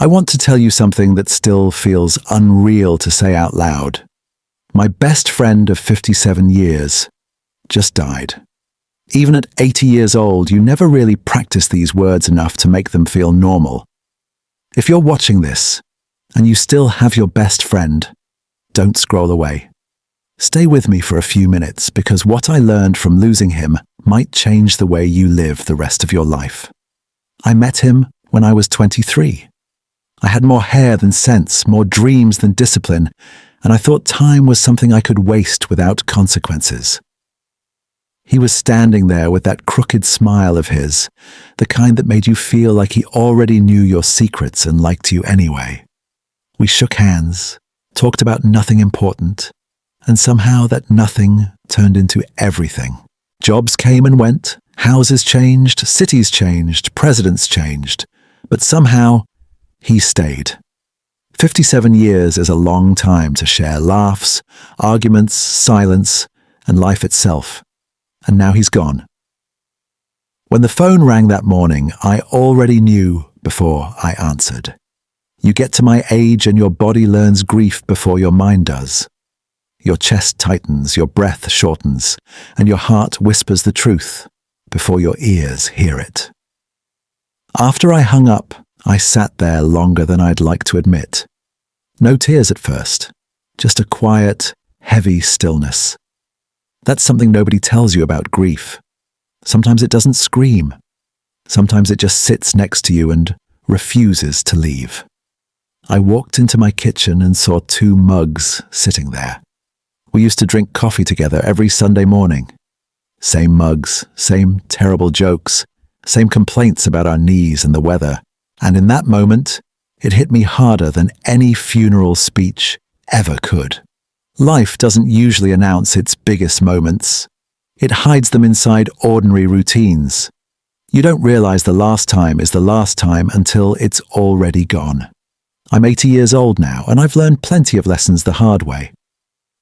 I want to tell you something that still feels unreal to say out loud. My best friend of 57 years just died. Even at 80 years old, you never really practice these words enough to make them feel normal. If you're watching this, and you still have your best friend, don't scroll away. Stay with me for a few minutes, because what I learned from losing him might change the way you live the rest of your life. I met him when I was 23. I had more hair than sense, more dreams than discipline, and I thought time was something I could waste without consequences. He was standing there with that crooked smile of his, the kind that made you feel like he already knew your secrets and liked you anyway. We shook hands, talked about nothing important, and somehow that nothing turned into everything. Jobs came and went, houses changed, cities changed, presidents changed, but somehow he stayed. 57 years is a long time to share laughs, arguments, silence, and life itself. And now he's gone. When the phone rang that morning, I already knew before I answered. You get to my age and your body learns grief before your mind does. Your chest tightens, your breath shortens, and your heart whispers the truth before your ears hear it. After I hung up, I sat there longer than I'd like to admit. No tears at first, just a quiet, heavy stillness. That's something nobody tells you about grief. Sometimes it doesn't scream. Sometimes it just sits next to you and refuses to leave. I walked into my kitchen and saw 2 mugs sitting there. We used to drink coffee together every Sunday morning. Same mugs, same terrible jokes, same complaints about our knees and the weather. And in that moment, it hit me harder than any funeral speech ever could. Life doesn't usually announce its biggest moments. It hides them inside ordinary routines. You don't realize the last time is the last time until it's already gone. I'm 80 years old now, and I've learned plenty of lessons the hard way.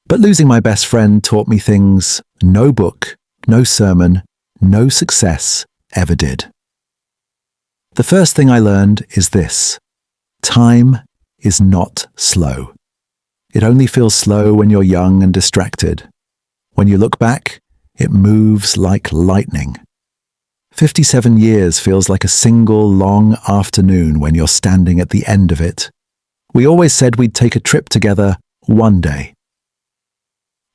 But losing my best friend taught me things no book, no sermon, no success ever did. The first thing I learned is this: time is not slow. It only feels slow when you're young and distracted. When you look back, it moves like lightning. 57 years feels like a single long afternoon when you're standing at the end of it. We always said we'd take a trip together one day.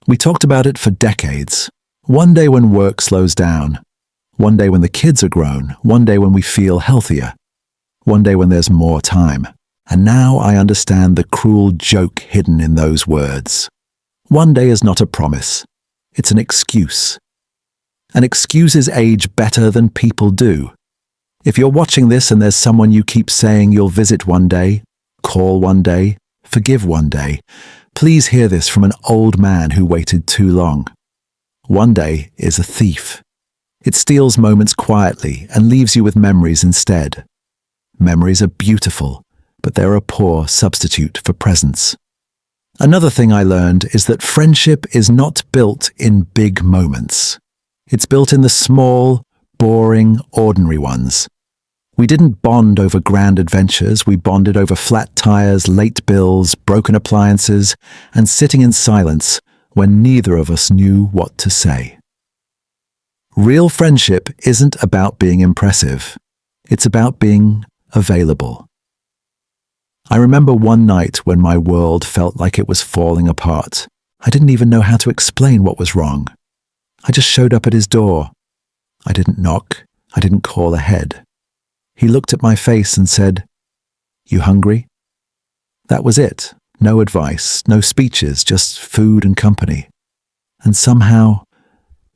We talked about it for decades. One day when work slows down. One day when the kids are grown. One day when we feel healthier. One day when there's more time. And now I understand the cruel joke hidden in those words. One day is not a promise. It's an excuse. And excuses age better than people do. If you're watching this and there's someone you keep saying you'll visit one day, call one day, forgive one day, please hear this from an old man who waited too long. One day is a thief. It steals moments quietly and leaves you with memories instead. Memories are beautiful, but they're a poor substitute for presence. Another thing I learned is that friendship is not built in big moments. It's built in the small, boring, ordinary ones. We didn't bond over grand adventures, we bonded over flat tires, late bills, broken appliances, and sitting in silence when neither of us knew what to say. Real friendship isn't about being impressive. It's about being available. I remember one night when my world felt like it was falling apart. I didn't even know how to explain what was wrong. I just showed up at his door. I didn't knock. I didn't call ahead. He looked at my face and said, "You hungry?" That was it. No advice, no speeches, just food and company. And somehow,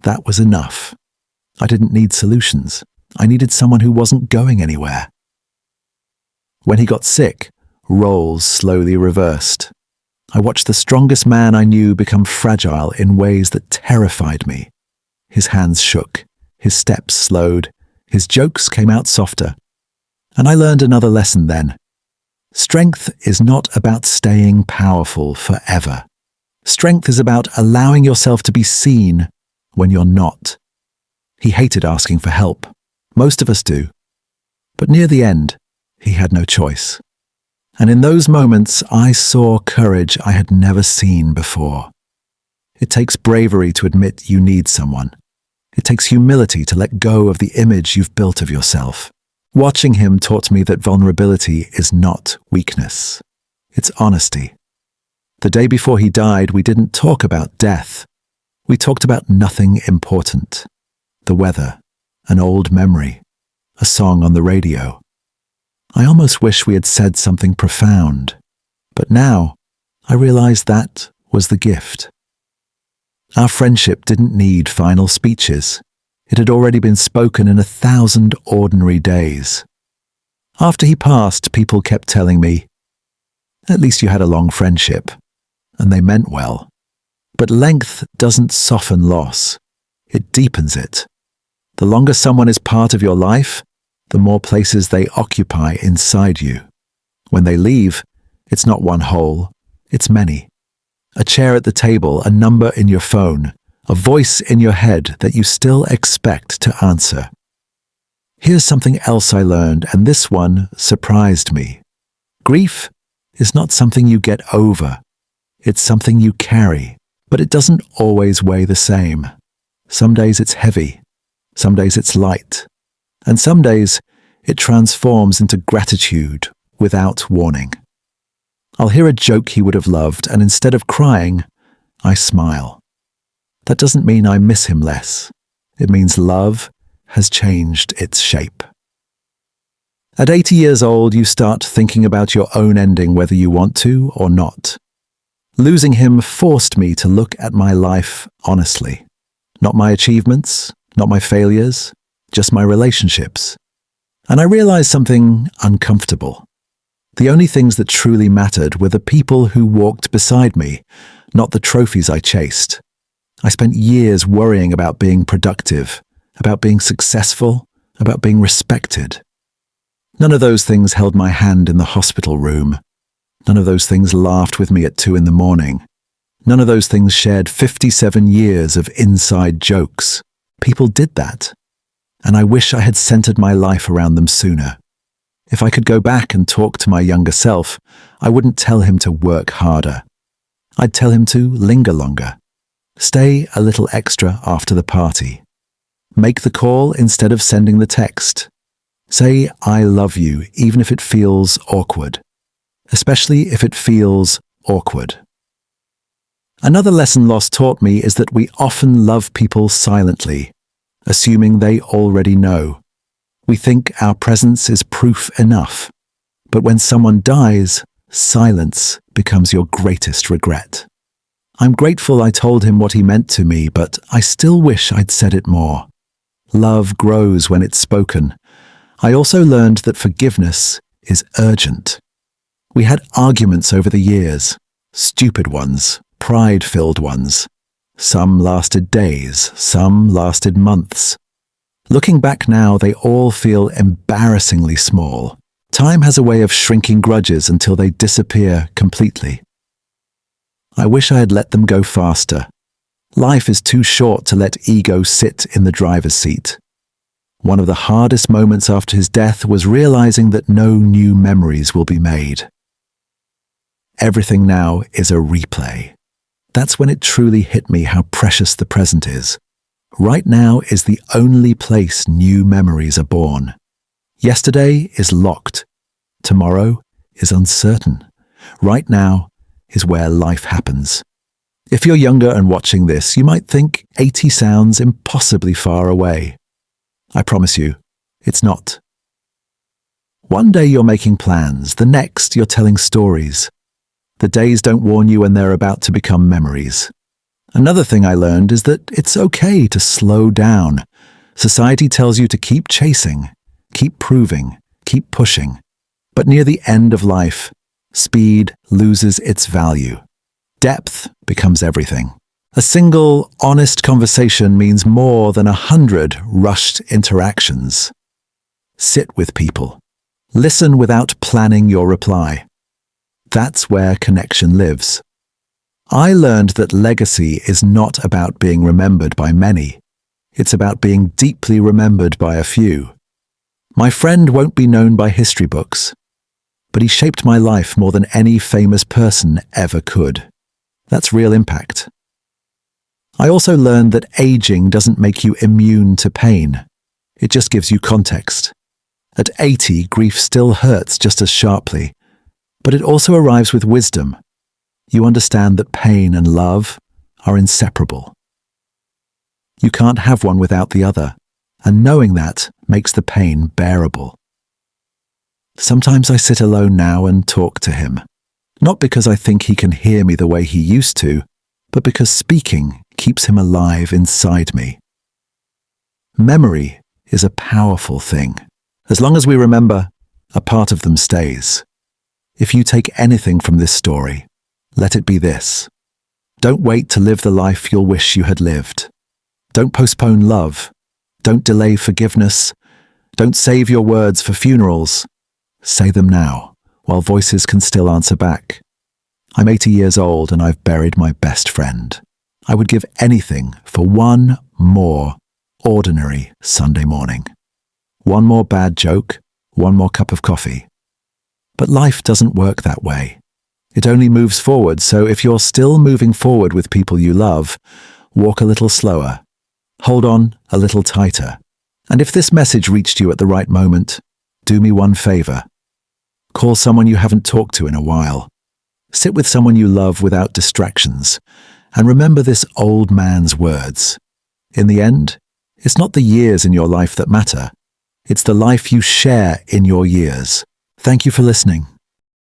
that was enough. I didn't need solutions. I needed someone who wasn't going anywhere. When he got sick, roles slowly reversed. I watched the strongest man I knew become fragile in ways that terrified me. His hands shook, his steps slowed, his jokes came out softer. And I learned another lesson then. Strength is not about staying powerful forever. Strength is about allowing yourself to be seen when you're not. He hated asking for help. Most of us do. But near the end, he had no choice. And in those moments, I saw courage I had never seen before. It takes bravery to admit you need someone. It takes humility to let go of the image you've built of yourself. Watching him taught me that vulnerability is not weakness. It's honesty. The day before he died, we didn't talk about death. We talked about nothing important. The weather, an old memory, a song on the radio. I almost wish we had said something profound, but now I realize that was the gift. Our friendship didn't need final speeches. It had already been spoken in 1,000 ordinary days. After he passed, people kept telling me, "At least you had a long friendship," and they meant well. But length doesn't soften loss. It deepens it. The longer someone is part of your life, the more places they occupy inside you. When they leave, it's not one hole, it's many. A chair at the table, a number in your phone, a voice in your head that you still expect to answer. Here's something else I learned, and this one surprised me. Grief is not something you get over. It's something you carry, but it doesn't always weigh the same. Some days it's heavy, some days it's light, and some days it transforms into gratitude without warning. I'll hear a joke he would have loved, and instead of crying, I smile. That doesn't mean I miss him less. It means love has changed its shape. At 80 years old, you start thinking about your own ending, whether you want to or not. Losing him forced me to look at my life honestly. Not my achievements, not my failures, just my relationships. And I realized something uncomfortable. The only things that truly mattered were the people who walked beside me, not the trophies I chased. I spent years worrying about being productive, about being successful, about being respected. None of those things held my hand in the hospital room. None of those things laughed with me at 2 a.m. None of those things shared 57 years of inside jokes. People did that. And I wish I had centered my life around them sooner. If I could go back and talk to my younger self, I wouldn't tell him to work harder. I'd tell him to linger longer. Stay a little extra after the party. Make the call instead of sending the text. Say, "I love you," even if it feels awkward. Especially if it feels awkward. Another lesson loss taught me is that we often love people silently, assuming they already know. We think our presence is proof enough. But when someone dies, silence becomes your greatest regret. I'm grateful I told him what he meant to me, but I still wish I'd said it more. Love grows when it's spoken. I also learned that forgiveness is urgent. We had arguments over the years, stupid ones, pride-filled ones. Some lasted days, some lasted months. Looking back now, they all feel embarrassingly small. Time has a way of shrinking grudges until they disappear completely. I wish I had let them go faster. Life is too short to let ego sit in the driver's seat. One of the hardest moments after his death was realizing that no new memories will be made. Everything now is a replay. That's when it truly hit me how precious the present is. Right now is the only place new memories are born. Yesterday is locked. Tomorrow is uncertain. Right now is where life happens. If you're younger and watching this, you might think 80 sounds impossibly far away. I promise you, it's not. One day you're making plans, the next you're telling stories. The days don't warn you when they're about to become memories. Another thing I learned is that it's okay to slow down. Society tells you to keep chasing, keep proving, keep pushing. But near the end of life, speed loses its value. Depth becomes everything. A single, honest conversation means more than 100 rushed interactions. Sit with people. Listen without planning your reply. That's where connection lives. I learned that legacy is not about being remembered by many. It's about being deeply remembered by a few. My friend won't be known by history books, but he shaped my life more than any famous person ever could. That's real impact. I also learned that aging doesn't make you immune to pain. It just gives you context. At 80, grief still hurts just as sharply, but it also arrives with wisdom. You understand that pain and love are inseparable. You can't have one without the other, and knowing that makes the pain bearable. Sometimes I sit alone now and talk to him, not because I think he can hear me the way he used to, but because speaking keeps him alive inside me. Memory is a powerful thing. As long as we remember, a part of them stays. If you take anything from this story, let it be this. Don't wait to live the life you'll wish you had lived. Don't postpone love. Don't delay forgiveness. Don't save your words for funerals. Say them now, while voices can still answer back. I'm 80 years old and I've buried my best friend. I would give anything for one more ordinary Sunday morning. One more bad joke, one more cup of coffee. But life doesn't work that way. It only moves forward, so if you're still moving forward with people you love, walk a little slower. Hold on a little tighter. And if this message reached you at the right moment, do me one favor. Call someone you haven't talked to in a while. Sit with someone you love without distractions. And remember this old man's words. In the end, it's not the years in your life that matter. It's the life you share in your years. Thank you for listening.